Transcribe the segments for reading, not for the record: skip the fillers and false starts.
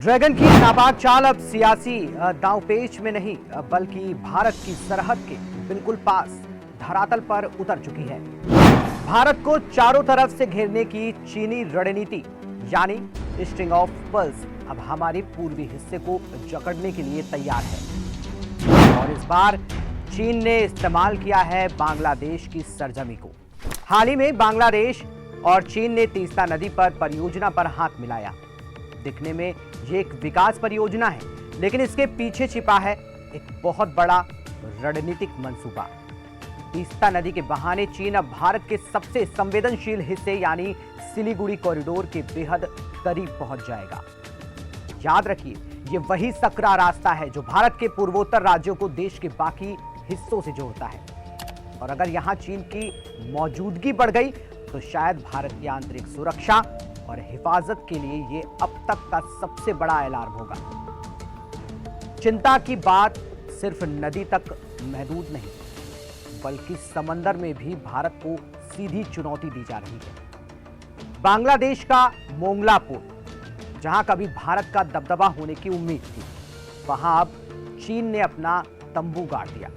Dragon की नापाक चाल अब सियासी दांवपेच में नहीं बल्कि भारत की सरहद के बिल्कुल पास धरातल पर उतर चुकी है। भारत को चारों तरफ से घेरने की चीनी रणनीति यानी स्ट्रिंग ऑफ पर्ल्स अब हमारे पूर्वी हिस्से को जकड़ने के लिए तैयार है और इस बार चीन ने इस्तेमाल किया है बांग्लादेश की सरजमी को। हाल ही में बांग्लादेश और चीन ने तीस्ता नदी पर परियोजना पर हाथ मिलाया। दिखने में ये एक विकास परियोजना है, लेकिन इसके पीछे छिपा है एक बहुत बड़ा रणनीतिक मंसूबा। तीस्ता नदी के बहाने चीन अब भारत के सबसे संवेदनशील हिस्से यानी सिलीगुड़ी कॉरिडोर के बेहद करीब पहुंच जाएगा। याद रखिए, ये वही सकरा रास्ता है जो भारत के पूर्वोत्तर राज्यों को देश के बाकी हिस्सों से जोड़ता है। और अगर यहां चीन की मौजूदगी बढ़ गई तो शायद भारत की आंतरिक सुरक्षा और हिफाजत के लिए ये अब तक का सबसे बड़ा अलार्म होगा। चिंता की बात सिर्फ नदी तक महदूद नहीं, बल्कि समंदर में भी भारत को सीधी चुनौती दी जा रही है। बांग्लादेश का मोंगला पोर्ट, जहां कभी भारत का दबदबा होने की उम्मीद थी, वहां अब चीन ने अपना तंबू गाड़ दिया।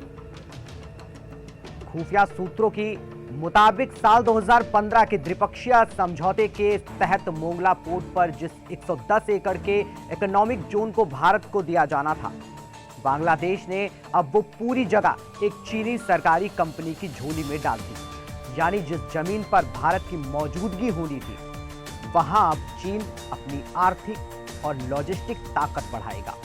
खुफिया सूत्रों की मुताबिक साल 2015 के द्विपक्षीय समझौते के तहत मोंगला पोर्ट पर जिस 110 एकड़ के इकोनॉमिक जोन को भारत को दिया जाना था, बांग्लादेश ने अब वो पूरी जगह एक चीनी सरकारी कंपनी की झोली में डाल दी। यानी जिस जमीन पर भारत की मौजूदगी होनी थी, वहां अब चीन अपनी आर्थिक और लॉजिस्टिक ताकत बढ़ाएगा,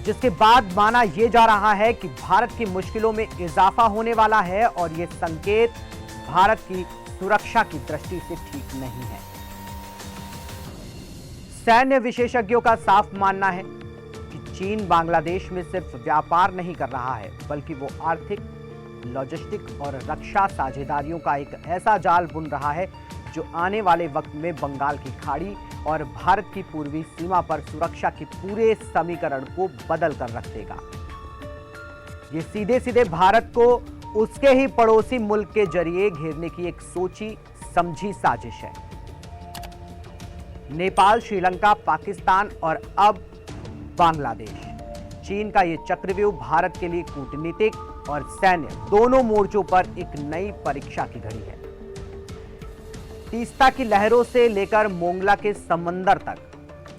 जिसके बाद माना यह जा रहा है कि भारत की मुश्किलों में इजाफा होने वाला है और यह संकेत भारत की सुरक्षा की दृष्टि से ठीक नहीं है। सैन्य विशेषज्ञों का साफ मानना है कि चीन बांग्लादेश में सिर्फ व्यापार नहीं कर रहा है, बल्कि वो आर्थिक, लॉजिस्टिक और रक्षा साझेदारियों का एक ऐसा जाल बुन रहा है जो आने वाले वक्त में बंगाल की खाड़ी और भारत की पूर्वी सीमा पर सुरक्षा के पूरे समीकरण को बदल कर रख देगा। ये सीधे सीधे भारत को उसके ही पड़ोसी मुल्क के जरिए घेरने की एक सोची समझी साजिश है। नेपाल, श्रीलंका, पाकिस्तान और अब बांग्लादेश। चीन का ये चक्रव्यूह भारत के लिए कूटनीतिक और सैन्य दोनों मोर्चों पर एक नई परीक्षा की घड़ी है। तीस्ता की लहरों से लेकर मोंगला के समंदर तक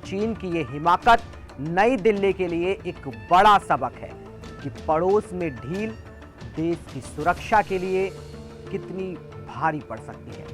चीन की यह हिमाकत नई दिल्ली के लिए एक बड़ा सबक है कि पड़ोस में ढील देश की सुरक्षा के लिए कितनी भारी पड़ सकती है।